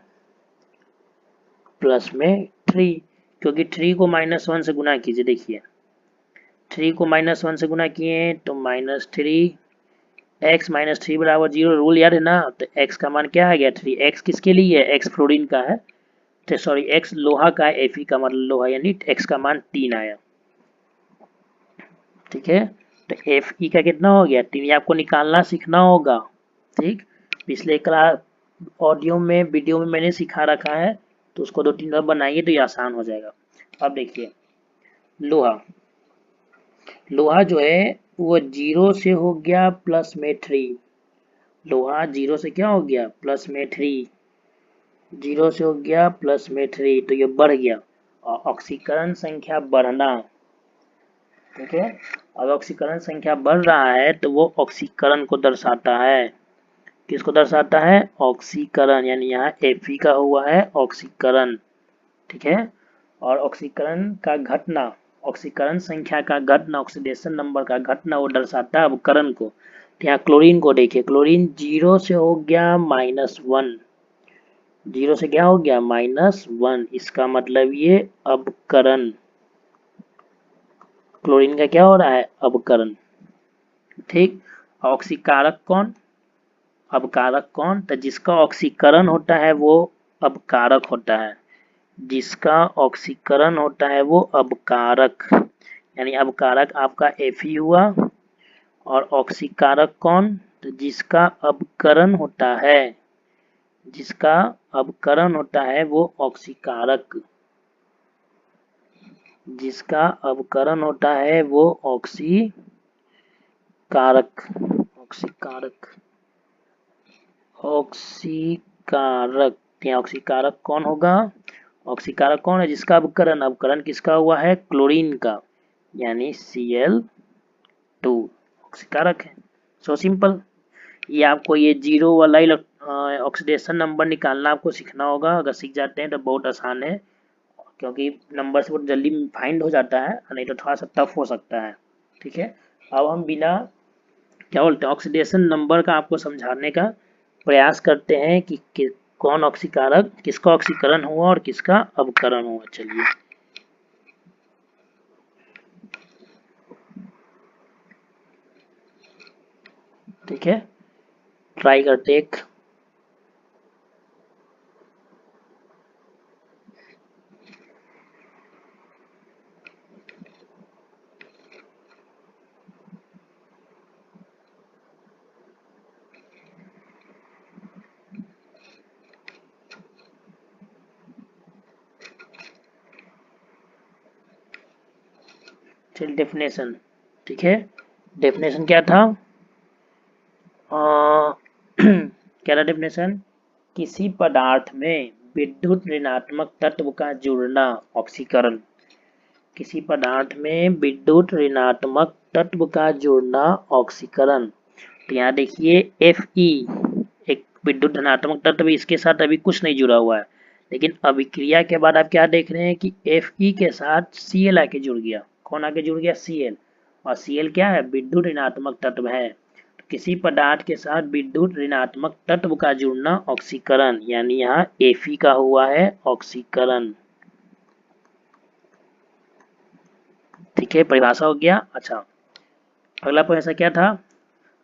प्लस में 3, क्योंकि 3 को -1 से गुना कीजिए। देखिए 3 को -1 से गुना किए तो -3, x -3 बराबर 0, रूल याद है ना। तो x का मान क्या आ गया, 3। x किसके लिए है, x फ्लोरीन का है, तो सॉरी x लोहा का है, Fe का मतलब लोहा, यानी x का मान 3 आया। ठीक है, तो Fe का कितना हो गया, 3। आपको निकालना सीखना होगा। ठीक, पिछले क्लास ऑडियो में, वीडियो में मैंने सिखा रखा है, तो उसको 2-3 बार बनाइए तो ये आसान हो जाएगा। अब देखिए लोहा, लोहा जो है वो 0 से हो गया +3। लोहा 0 से क्या हो गया, +3। 0 से हो गया +3, तो ये बढ़ गया। और ऑक्सीकरण संख्या बढ़ना। ठीक है, अब ऑक्सीकरण संख्या बढ़ रहा है तो वो ऑक्सीकरण को दर्शाता है। किसको दर्शाता है, ऑक्सीकरण, यानी यहाँ Fe का हुआ है ऑक्सीकरण। ठीक है, और ऑक्सीकरण का घटना, ऑक्सीकरण संख्या का घटना, ऑक्सीडेशन नंबर का घटना, वो दर्शाता है अवकरण को। तो यहाँ क्लोरीन को देखिए, क्लोरीन 0 से हो गया -1। 0 से क्या हो गया, -1, इसका मतलब ये अवकरण। क्लोरीन का क्या हो रहा है, अवकरण। ठीक, ऑक्सीकारक कौन, अपकारक कौन, तो जिसका ऑक्सीकरण होता है वो अपकारक होता है। जिसका ऑक्सीकरण होता है वो अपकारक, यानी अपकारक आपका Fe हुआ। और ऑक्सीकारक कौन, तो जिसका अपकरण होता है, जिसका अपकरण होता है वो ऑक्सीकारक, जिसका अपकरण होता है वो ऑक्सीकारक। ऑक्सीकारक, ऑक्सीकारक, यहाँ ऑक्सीकारक कौन होगा, ऑक्सीकारक कौन है, जिसका अपकरण, अपकरण किसका हुआ है, क्लोरीन का, यानी Cl2 ऑक्सीकारक है। So simple. ये आपको ये 0 वाला ऑक्सीडेशन नंबर निकालना आपको सीखना होगा। अगर सीख जाते हैं तो बहुत आसान है, क्योंकि नंबर से बहुत जल्दी फाइंड हो जाता है, नहीं तो थोड़ा सा टफ हो सकता है। ठीक है, अब हम बिना क्या बोलते हैं ऑक्सीडेशन नंबर का आपको समझाने का प्रयास करते हैं कि कौन ऑक्सीकारक, किसका ऑक्सीकरण हुआ और किसका अपकरण हुआ। चलिए ठीक है, ट्राई करते एक। चलिए डेफिनेशन। ठीक है, डेफिनेशन क्या था, क्या था डेफिनेशन, किसी पदार्थ में विद्युत ऋणात्मक तत्व का जुड़ना ऑक्सीकरण। किसी पदार्थ में विद्युत ऋणात्मक तत्व का जुड़ना ऑक्सीकरण। तो यहाँ देखिए Fe एक विद्युत धनात्मक तत्व, इसके साथ अभी कुछ नहीं जुड़ा हुआ है, लेकिन अभिक्रिया के बाद आप क्या देख रहे हैं कि Fe के साथ Cl आके जुड़ गया। कौन आके जुड़ गया? Cl। और Cl क्या है? विद्युत ऋणात्मक तत्व है। तो किसी पदार्थ के साथ विद्युत ऋणात्मक तत्व का जुड़ना ऑक्सीकरण, यानी यहाँ Fe का हुआ है ऑक्सीकरण। ठीक है, परिभाषा हो गया। अच्छा, अगला परिभाषा क्या था?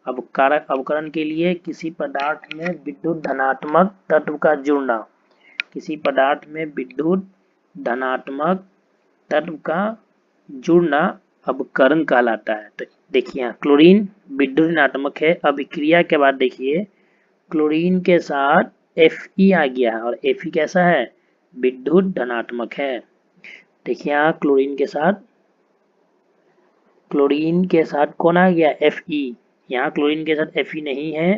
अवकरण के लिए किसी पदार्थ में विद्युत धनात्मक तत्व का जुड़ना। किसी पदार्थ में विद्युत धनात्मक तत्व का जुड़ना अवकरण कहलाता है। तो देखिए यहाँ क्लोरीन विद्युत ऋणात्मक है, अभिक्रिया के बाद देखिए क्लोरीन के साथ Fe आ गया है और Fe कैसा है? विद्युत धनात्मक है। देखिए यहाँ क्लोरीन के साथ कौन आ गया? Fe। यहाँ क्लोरीन के साथ Fe नहीं है,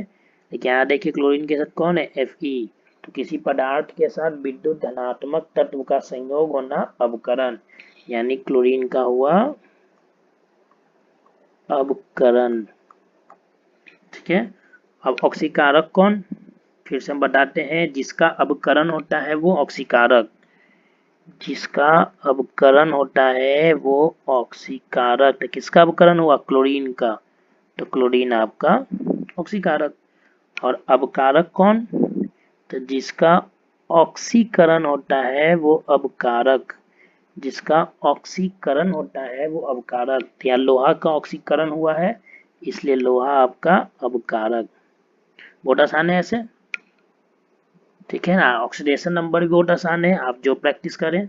लेकिन यहाँ देखिए क्लोरीन के साथ कौन है? Fe। तो किसी पदार्थ के साथ विद्युत धनात्मक तत्व का संयोग होना अवकरण, यानी क्लोरीन का हुआ अवकरण। ठीक है, अब ऑक्सीकारक कौन? फिर से हम बताते हैं, जिसका अवकरण होता है वो ऑक्सीकारक। जिसका अवकरण होता है वो ऑक्सीकारक। तो किसका अवकरण हुआ? क्लोरीन का। तो क्लोरीन आपका ऑक्सीकारक। और अवकारक कौन? तो जिसका ऑक्सीकरण होता है वो अवकारक। जिसका ऑक्सीकरण होता है वो अवकारक। या लोहा का ऑक्सीकरण हुआ है, इसलिए लोहा आपका अवकारक। बहुत आसान है ऐसे। ठीक है ना, ऑक्सीडेशन नंबर भी बहुत आसान है, आप जो प्रैक्टिस करें।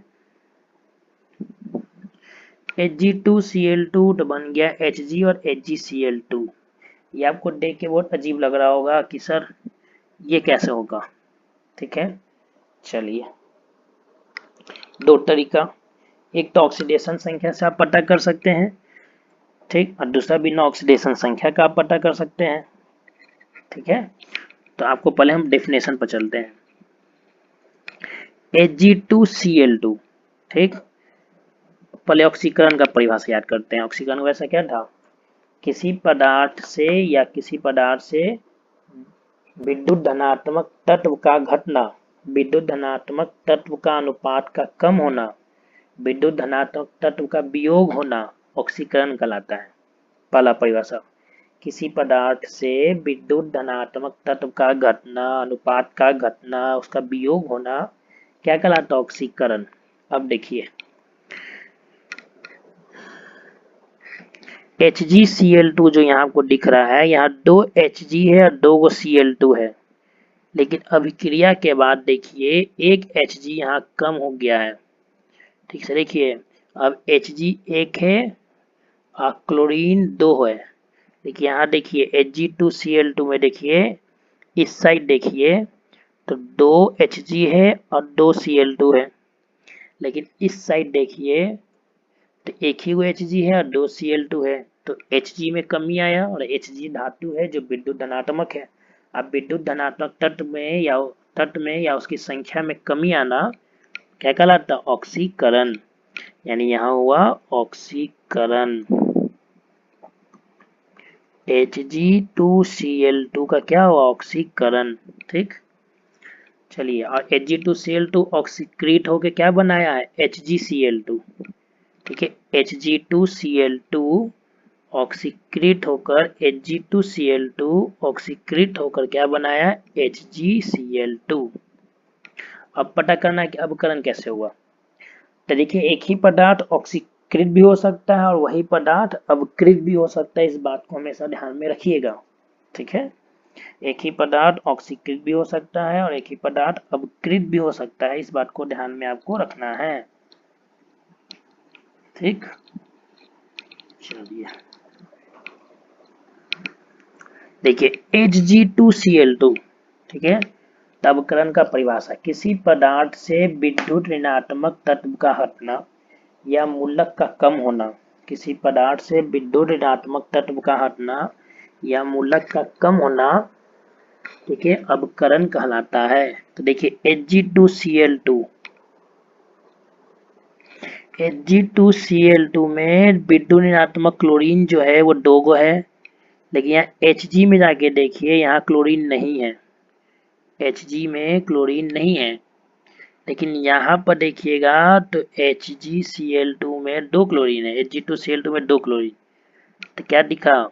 Hg2Cl2 तो बन गया Hg और HgCl2। ये आपको देख के बहुत अजीब लग रहा होगा कि सर ये कैसे होगा। ठीक है, चलिए दो तरीका, एक तो ऑक्सीडेशन संख्या से आप पता कर सकते हैं, ठीक, और दूसरा बिना ऑक्सीडेशन संख्या का आप पता कर सकते हैं। ठीक है, तो आपको पहले हम डेफिनेशन पर चलते हैं। Hg2Cl2, ठीक, पहले ऑक्सीकरण का परिभाषा याद करते हैं। ऑक्सीकरण वैसा क्या था? किसी पदार्थ से विद्युत धनात्मक तत्व का घटना, विद्युत धनात्मक तत्व का अनुपात का कम होना, विद्युत धनात्मक तत्व का वियोग होना ऑक्सीकरण कहलाता है। पहला परिभाषा, किसी पदार्थ से विद्युत धनात्मक तत्व का घटना, अनुपात का घटना, उसका वियोग होना क्या कहलाता है? ऑक्सीकरण। अब देखिए HgCl2 जो यहाँ आपको दिख रहा है, यहाँ 2 Hg है और 2 Cl2 है, लेकिन अभिक्रिया के बाद देखिए एक Hg यहाँ कम हो गया है। ठीक से देखिए, अब Hg 1 है और क्लोरीन 2 है। देखिए यहाँ देखिए Hg2Cl2 में देखिए इस साइड देखिए तो 2 Hg है और 2 Cl2 है, लेकिन इस साइड देखिए तो एक ही वो Hg है और 2 Cl2 है। तो Hg में कमी आया और Hg धातु है जो विद्युत धनात्मक है। अब विद्युत धनात्मक तत्व में या उसकी संख्या में कमी आना क्या कहलाता है? ऑक्सीकरण, यानी यहाँ हुआ ऑक्सीकरण। Hg2Cl2 का क्या हुआ? ऑक्सीकरण। ठीक, चलिए, और Hg2Cl2 ऑक्सीकृत होके क्या बनाया है? HgCl2। ठीक है, Hg2Cl2 ऑक्सीकृत होकर Hg2Cl2 ऑक्सीकृत होकर क्या बनाया? HgCl2। अब पता करना है कि अवकरण कैसे हुआ। तो देखिए एक ही पदार्थ ऑक्सीकृत भी हो सकता है और वही पदार्थ अवकृत भी हो सकता है, इस बात को हमेशा ध्यान में रखिएगा। ठीक है, एक ही पदार्थ ऑक्सीकृत भी हो सकता है और एक ही पदार्थ अवकृत भी हो सकता है, इस बात को ध्यान में आपको रखना है। ठीक, चलिए देखिए Hg2Cl2, ठीक है, अवकरण का परिभाषा, किसी पदार्थ से विद्युत ऋणात्मक तत्व का हटना या मूलक का कम होना। किसी पदार्थ से विद्युत ऋणात्मक तत्व का हटना या मूलक का कम होना ठीक है, अवकरण कहलाता है। तो देखिए Hg2Cl2, Hg2Cl2 में विद्युत ऋणात्मक क्लोरीन जो है वो 2 गो है, लेकिन यहाँ Hg में जाके देखिए यहाँ क्लोरीन नहीं है, Hg में क्लोरीन नहीं है, लेकिन यहाँ पर देखिएगा तो HgCl2 में 2 क्लोरीन है, Hg2Cl2 में 2 क्लोरीन। तो क्या दिखा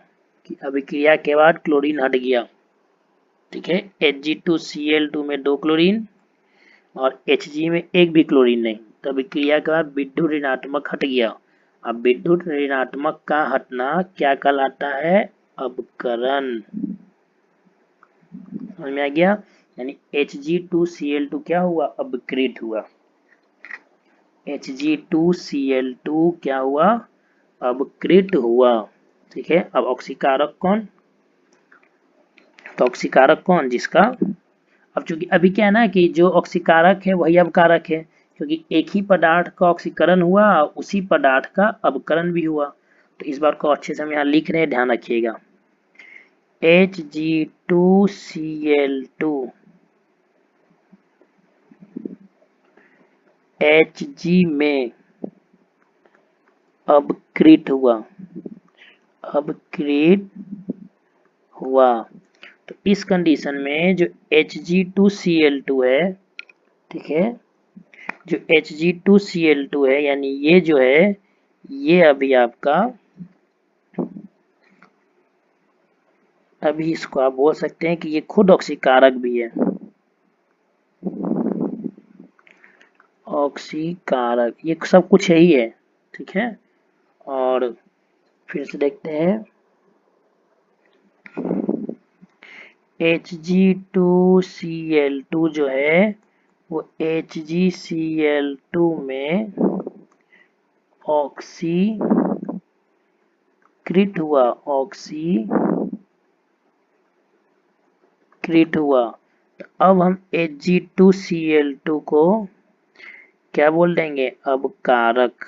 कि अभिक्रिया के बाद क्लोरीन हट गया। ठीक है, Hg2Cl2 में 2 क्लोरीन और Hg में एक भी क्लोरीन नहीं, तो अभिक्रिया के बाद विद्युत ऋणात्मक हट गया। अब विद्युत ऋणात्मक का हटना क्या कहलाता है? अवकरण। समझ में आ गया? यानी Hg2Cl2 क्या हुआ? अपकृत हुआ। Hg2Cl2 क्या हुआ? अपकृत हुआ। ठीक है, अब ऑक्सीकारक कौन? तो ऑक्सीकारक कौन? जिसका अब चूंकि अभी क्या है ना कि जो ऑक्सीकारक है वही अवकारक है, क्योंकि एक ही पदार्थ का ऑक्सीकरण हुआ उसी पदार्थ का अवकरण भी हुआ। तो इस बार को अच्छे से हम यहाँ लिख रहे हैं, ध्यान रखिएगा। Hg2Cl2 Hg में अपकृत हुआ, अपकृत हुआ। तो इस कंडीशन में जो Hg2Cl2 है, ठीक है, जो Hg2Cl2 है यानी ये जो है ये अभी आपका, अभी इसको आप बोल सकते हैं कि ये खुद ऑक्सीकारक भी है, ऑक्सीकारक, ये सब कुछ यही है। ठीक है, और फिर से देखते हैं Hg2Cl2 जो है वो HgCl2 में ऑक्सीकृत हुआ, ऑक्सीकृत हुआ। तो अब हम Hg2Cl2 को क्या बोल देंगे? अवकारक।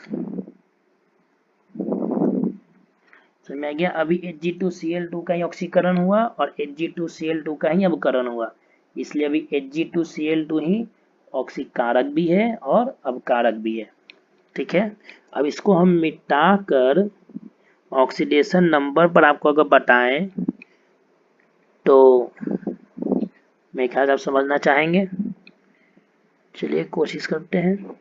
समझ में आ गया? अभी Hg2Cl2 का ही ऑक्सीकरण हुआ और Hg2Cl2 का ही अवकरण हुआ, इसलिए अभी Hg2Cl2 ही ऑक्सीकारक भी है और अवकारक भी है। ठीक है, अब इसको हम मिटा कर ऑक्सीडेशन नंबर पर आपको अगर बताएं तो मेरे ख्याल आप समझना चाहेंगे। चलिए कोशिश करते हैं।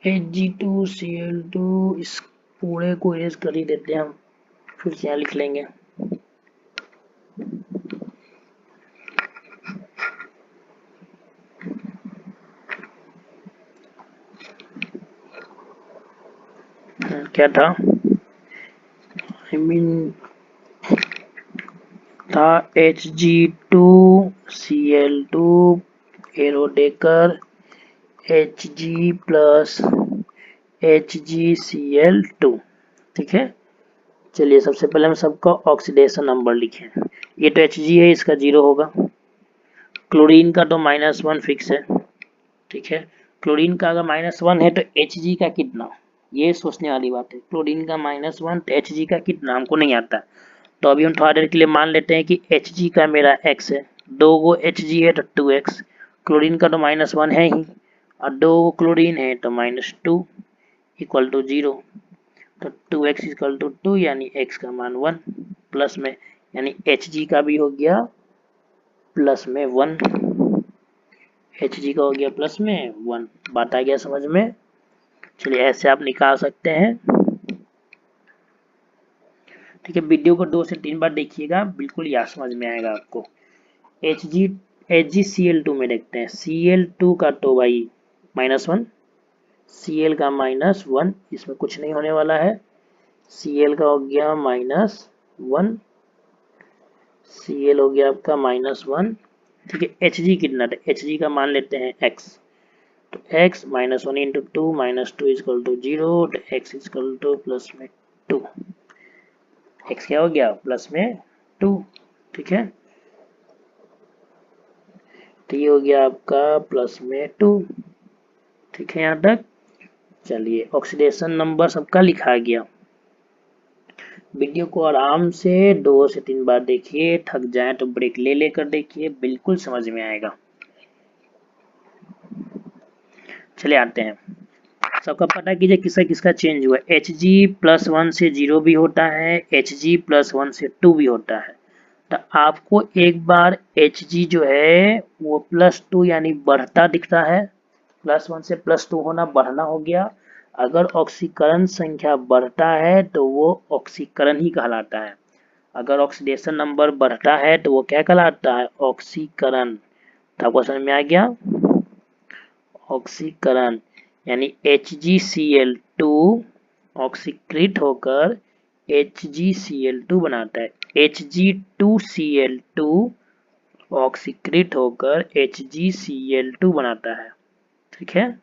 Hg2Cl2 इस पूरे को इरेज कर ही देते हैं हम, फिर से यहाँ लिख लेंगे। क्या था? I mean था Hg2Cl2 एरो देकर Hg प्लस HgCl2। ठीक है, चलिए सबसे पहले हम सबका ऑक्सीडेशन नंबर लिखें। ये तो Hg है, इसका 0 होगा। क्लोरीन का तो -1 फिक्स है। ठीक है, क्लोरीन का अगर -1 है तो Hg का कितना, ये सोचने वाली बात है। क्लोरीन का -1 तो Hg का कितना हमको नहीं आता, तो अभी हम थोड़ा देर के लिए मान लेते हैं कि Hg का मेरा x है, 2 गो Hg है तो 2x, क्लोरीन का तो -1 है ही और 2 गो क्लोरीन है तो -2 इक्वल टू 0, तो 2x इक्वल टू 2 यानी x का मान 1 प्लस में, यानी Hg का भी हो गया प्लस में 1, Hg का हो गया प्लस में 1। बात आ गया समझ में? चलिए ऐसे आप निकाल सकते हैं। ठीक है, वीडियो को 2 से 3 बार देखिएगा, बिल्कुल याद समझ में आएगा आपको। HgCl2 में देखते हैं, Cl2 का तो भाई -1, Cl का -1, इसमें कुछ नहीं होने वाला है। Cl का हो गया -1, Cl हो गया आपका -1। ठीक है, Hg कितना था? Hg का मान लेते हैं x, तो x -1 into 2 -2 is equal to 0, तो x is equal to plus में 2। x क्या हो गया? प्लस में 2। ठीक है, तो ये हो गया आपका प्लस में 2। ठीक है यहाँ तक। चलिए, ऑक्सीडेशन नंबर सबका लिखा गया। वीडियो को आराम से 2 से 3 बार देखिए, थक जाए तो ब्रेक ले लेकर देखिए, बिल्कुल समझ में आएगा। चलिए आते हैं, सबका पता कीजिए किसका किसका चेंज हुआ। Hg+1 से 0 भी होता है, Hg+1 से 2 भी होता है। तो आपको एक बार Hg जो है वो +2 यानी बढ़ता दिखता है, +1 से +2 होना बढ़ना हो गया। अगर ऑक्सीकरण संख्या बढ़ता है तो वो ऑक्सीकरण ही कहलाता है। अगर ऑक्सीडेशन नंबर बढ़ता है तो वो क्या कहलाता है? ऑक्सीकरण। तो आपको समझ में आ गया? ऑक्सीकरण यानी HgCl2 ऑक्सीकृत होकर HgCl2 बनाता है, Hg2Cl2 ऑक्सीकृत होकर HgCl2 बनाता है। ठीक है,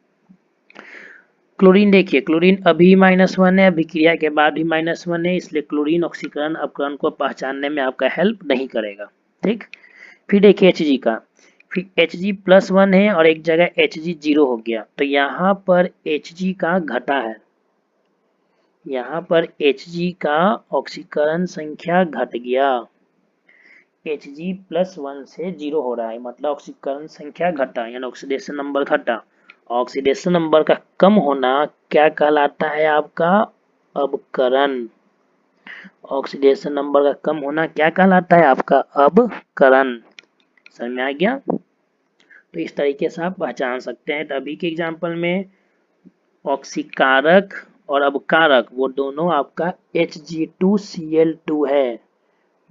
क्लोरीन देखिए, क्लोरीन अभी -1 है, अभिक्रिया के बाद भी -1 है, इसलिए क्लोरीन ऑक्सीकरण अपकरण को पहचानने में आपका हेल्प नहीं करेगा। ठीक, फिर देखिए Hg का, फिर Hg+1 है और एक जगह Hg 0 हो गया, तो यहाँ पर Hg का घटा है, यहाँ पर Hg का ऑक्सीकरण संख्या घट गया। Hg+1 से 0 हो रहा है, मतलब ऑक्सीकरण संख्या घटा यानी ऑक्सीडेशन नंबर घटा। ऑक्सीडेशन नंबर का कम होना क्या कहलाता है? आपका अपकरण। ऑक्सीडेशन नंबर का कम होना क्या कहलाता है? आपका अपकरण। समझ में आ गया? तो इस तरीके से आप पहचान सकते हैं। तो अभी के एग्जाम्पल में ऑक्सीकारक और अपकारक वो दोनों आपका Hg2Cl2 है,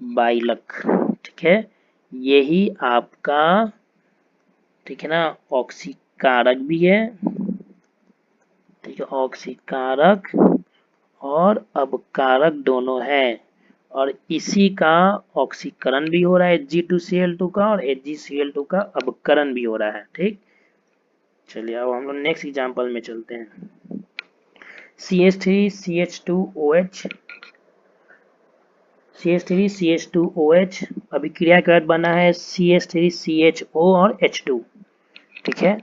बाइलक। ठीक है, यही आपका, ठीक है ना, ऑक्सीकारक भी है। ठीक है, ऑक्सीकारक और अपकारक दोनों है, और इसी का ऑक्सीकरण भी हो रहा है Hg2Cl2 का, और HgCl2 का अपकरण भी हो रहा है। ठीक, चलिए अब हम लोग नेक्स्ट एग्जांपल में चलते हैं। CH3CH2OH, CH3CH2OH अभिक्रिया के बाद बना है CH3CHO और H2। ठीक है,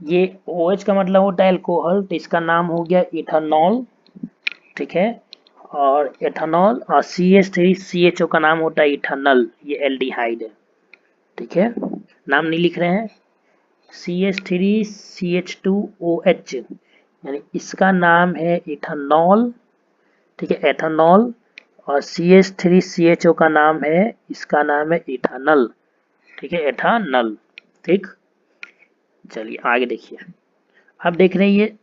ये OH का मतलब होता है अल्कोहल, तो इसका नाम हो गया इथेनॉल। ठीक है, और एथेनॉल, और CH3CHO का नाम होता है इथेनॉल, ये एल्डिहाइड है। ठीक है, नाम नहीं लिख रहे हैं। CH3CH2OH यानी इसका नाम है इथेनॉल। ठीक है, एथेनॉल, और CH3CHO का नाम है, इसका नाम है इथेनॉल। ठीक है, एथेनॉल। ठीक, चलिए आगे देखिए। अब देख रहे हैं ये,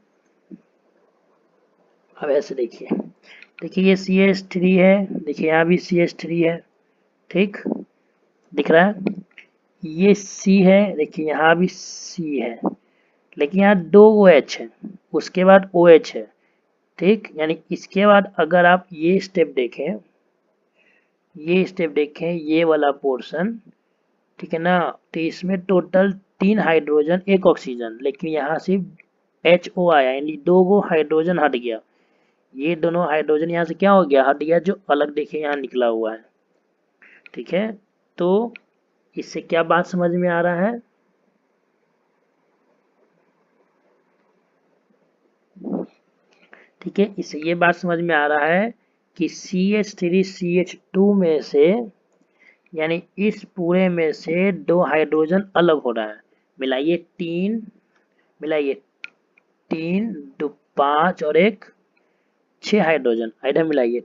अब ऐसे देखिए, देखिए ये CH3 है, देखिए यहाँ भी CH3 है। ठीक, दिख रहा है? ये C है, देखिए यहाँ भी C है, लेकिन यहाँ 2 OH है, उसके बाद OH है। ठीक, यानी इसके बाद अगर आप ये स्टेप देखें, ये वाला पोर्शन, ठीक है ना, तो इसमें टोटल 3 हाइड्रोजन 1 ऑक्सीजन, लेकिन यहाँ सिर्फ HO आया, यानी 2 हाइड्रोजन हट गया। ये दोनों हाइड्रोजन यहाँ से क्या हो गया? हट गया, जो अलग देखिए यहाँ निकला हुआ है। ठीक है, तो इससे क्या बात समझ में आ रहा है? ठीक है, इससे ये बात समझ में आ रहा है कि CH3CH2 में से, यानी इस पूरे में से 2 हाइड्रोजन अलग हो रहा है। मिलाइए 3, मिलाइए 3, 2 5 और 1 6 हाइड्रोजन, इधर मिलाइए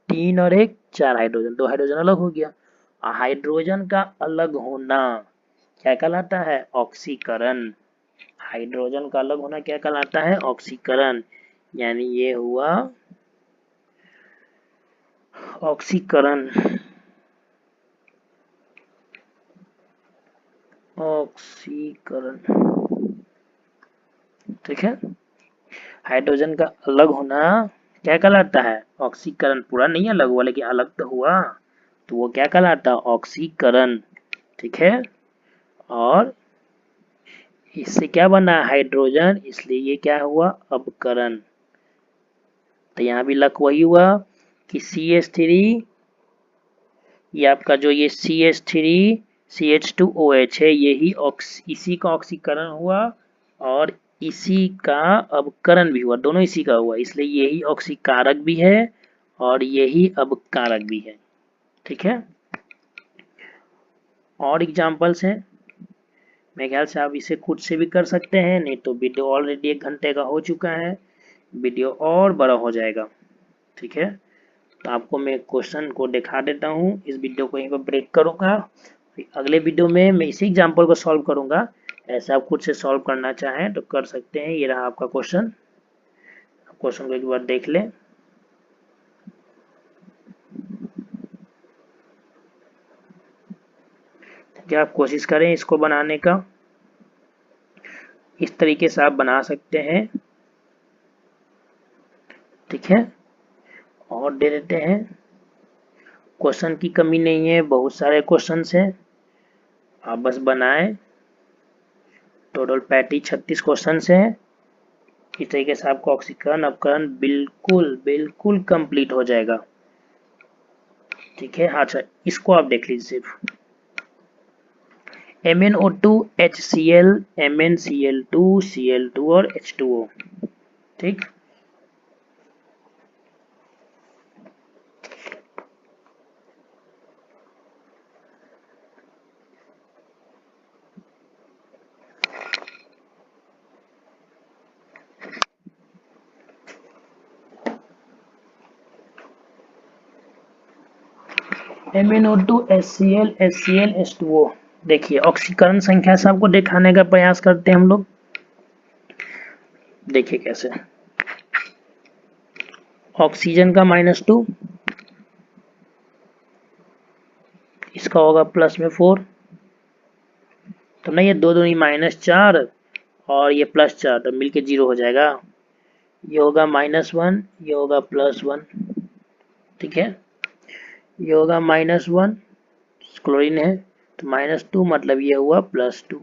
3 और 1 4 हाइड्रोजन, 2 हाइड्रोजन अलग हो गया। हाइड्रोजन का अलग होना क्या कहलाता है? ऑक्सीकरण। हाइड्रोजन का अलग होना क्या कहलाता है? ऑक्सीकरण। यानी ये हुआ ऑक्सीकरण। ऑक्सीकरण। ठीक है, हाइड्रोजन का अलग होना क्या कहलाता है? ऑक्सीकरण। पूरा नहीं अलग हुआ, लेकिन अलग तो हुआ, तो वो क्या कहलाता है? ऑक्सीकरण। ठीक है, और इससे क्या बना हाइड्रोजन, इसलिए ये क्या हुआ अपकरण। तो यहाँ भी लक वही हुआ कि CH3, ये आपका जो ये CH3 CH2OH है, यही इसी का ऑक्सीकरण हुआ और इसी का अपकरण भी हुआ, दोनों इसी का हुआ, इसलिए यही ऑक्सीकारक भी है और यही अपकारक भी है। ठीक है, और एग्जांपल्स हैं, मेरे ख्याल से आप इसे खुद से भी कर सकते हैं, नहीं तो वीडियो ऑलरेडी 1 घंटे का हो चुका है, वीडियो और बड़ा हो जाएगा। ठीक है, तो आपको मैं क्वेश्चन को दिखा देता हूँ, इस वीडियो को यहीं पर ब्रेक करूँगा, फिर अगले वीडियो में मैं इसी एग्जाम्पल को सॉल्व करूँगा। ऐसा आप खुद से सॉल्व करना चाहें तो कर सकते हैं। ये रहा आपका क्वेश्चन, क्वेश्चन को एक बार देख लें। क्या आप कोशिश करें इसको बनाने का, इस तरीके से आप बना सकते हैं। ठीक है, और दे देते हैं, क्वेश्चन की कमी नहीं है, बहुत सारे क्वेश्चंस हैं, आप बस बनाएं। टोटल 36 क्वेश्चंस हैं। इस तरीके से आपका ऑक्सीकरण अपकरण बिल्कुल बिल्कुल कंप्लीट हो जाएगा। ठीक है, अच्छा इसको आप देख लीजिए सिर्फ, MnO2 HCl MnCl2 Cl2 और H2O। ठीक, MnO2 HCl HCl H2O। देखिए ऑक्सीकरण संख्या से आपको दिखाने का प्रयास करते हैं हम लोग। देखिए कैसे, ऑक्सीजन का -2, इसका होगा प्लस में 4, तो नहीं ये दो दूनी -4 और ये +4, तो मिलके 0 हो जाएगा। ये होगा -1, ये होगा +1। ठीक है, ये होगा -1, क्लोरीन है, तो -2 मतलब ये हुआ +2।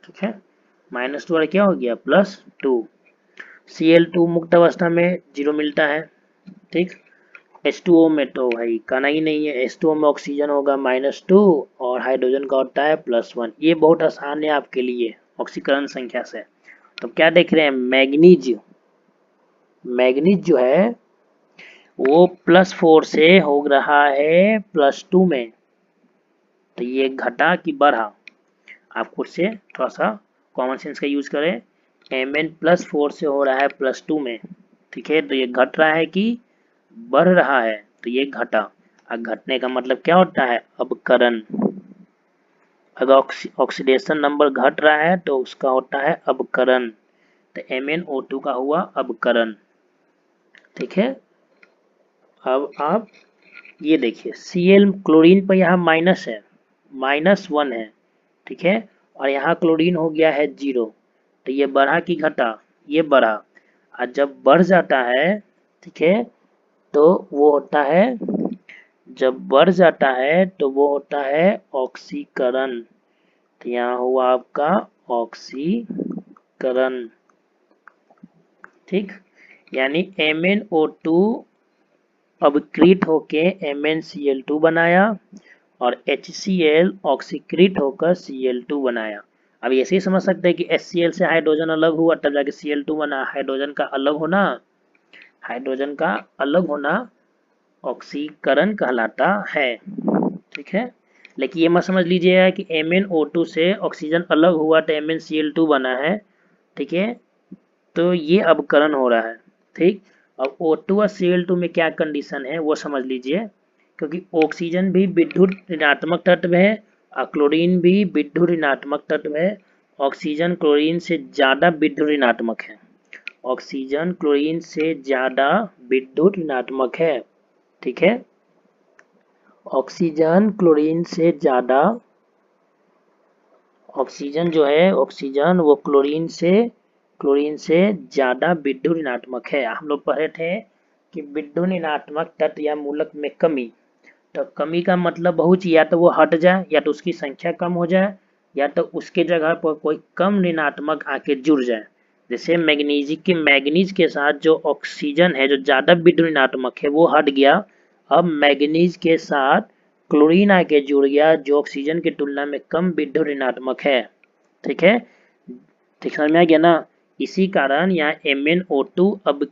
ठीक है, -2 और क्या हो गया +2। Cl2 मुक्त अवस्था में 0 मिलता है। ठीक, H2O में तो भाई कहना ही नहीं है, H2O में ऑक्सीजन होगा -2 और हाइड्रोजन का होता है +1। ये बहुत आसान है आपके लिए ऑक्सीकरण संख्या से। तो क्या देख रहे हैं, मैग्नीज, मैग्नीज जो है वो +4 से हो रहा है +2 में, तो ये घटा कि बढ़ा, आप खुद से थोड़ा सा कॉमन सेंस का यूज करें। Mn+4 से हो रहा है +2 में। ठीक है, तो ये घट रहा है कि बढ़ रहा है, तो ये घटा। अब घटने का मतलब क्या होता है, अपकरण। अगर ऑक्सीडेशन नंबर घट रहा है तो उसका होता है अपकरण, तो MnO2 का हुआ अपकरण। ठीक है, अब आप ये देखिए Cl क्लोरीन पर यहाँ माइनस है, -1 है। ठीक है, और यहाँ क्लोरीन हो गया है 0, तो ये बढ़ा कि घटा, ये बढ़ा। और जब बढ़ जाता है, ठीक है, तो वो होता है, जब बढ़ जाता है तो वो होता है ऑक्सीकरण। तो यहाँ हुआ आपका ऑक्सीकरण। ठीक, यानी MnO2 अपकृत होके MnCl2 बनाया और HCl ऑक्सीकृत होकर Cl2 बनाया। अब ऐसे ही समझ सकते हैं कि HCl से हाइड्रोजन अलग हुआ तब जाके Cl2 बना। हाइड्रोजन का अलग होना, हाइड्रोजन का अलग होना ऑक्सीकरण कहलाता है। ठीक है, लेकिन ये मत समझ लीजिएगा कि MnO2 से ऑक्सीजन अलग हुआ तो MnCl2 बना है। ठीक है, तो ये अपकरण हो रहा है। ठीक, अब O2 और Cl2 में क्या कंडीशन है वो समझ लीजिए, क्योंकि ऑक्सीजन भी विद्युत ऋणात्मक तत्व है और क्लोरीन भी विद्युत ऋणात्मक तत्व है। ऑक्सीजन क्लोरीन से ज्यादा विद्युत ऋणात्मक है, ऑक्सीजन क्लोरीन से ज्यादा विद्युत ऋणात्मक है। ठीक है, ऑक्सीजन क्लोरीन से ज्यादा, ऑक्सीजन जो है ऑक्सीजन वो क्लोरीन से ज्यादा विद्युत ऋणात्मक है। हम लोग पढ़े थे कि विद्युत ऋणात्मक तत्व या मूलक में कमी, तो कमी का मतलब बहुत, या तो वो हट जाए या तो उसकी संख्या कम हो जाए, या तो उसके जगह पर कोई कम ऋणात्मक आके जुड़ जाए। जैसे मैग्नीज के साथ जो ऑक्सीजन है जो ज्यादा विद्युत ऋणात्मक है वो हट गया, अब मैग्नीज के साथ क्लोरीन आके जुड़ गया जो ऑक्सीजन की तुलना में कम विद्युत ऋणात्मक है। ठीक है, ठीक समझ में आ गया ना। इसी कारण यहाँ MnO2 अब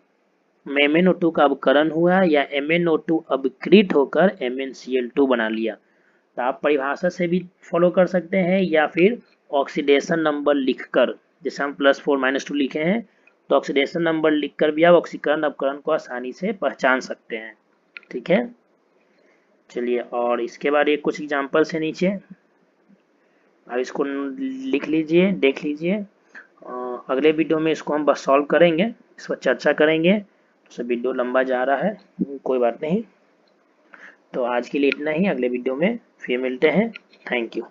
MnO2 का अपकरण हुआ या MnO2 अपकृत होकर MnCl2 बना लिया। तो आप परिभाषा से भी फॉलो कर सकते हैं या फिर ऑक्सीडेशन नंबर लिखकर, जैसे हम +4 -2 लिखे हैं तो ऑक्सीडेशन नंबर लिखकर भी आप ऑक्सीकरण अपकरण को आसानी से पहचान सकते हैं। ठीक है, चलिए और इसके बाद ये कुछ एग्जाम्पल्स है नीचे, आप इसको लिख लीजिए, देख लीजिए। अगले वीडियो में इसको हम बस सॉल्व करेंगे, इस पर चर्चा करेंगे। तो वीडियो लंबा जा रहा है, कोई बात नहीं। तो आज के लिए इतना ही, अगले वीडियो में फिर मिलते हैं। Thank you.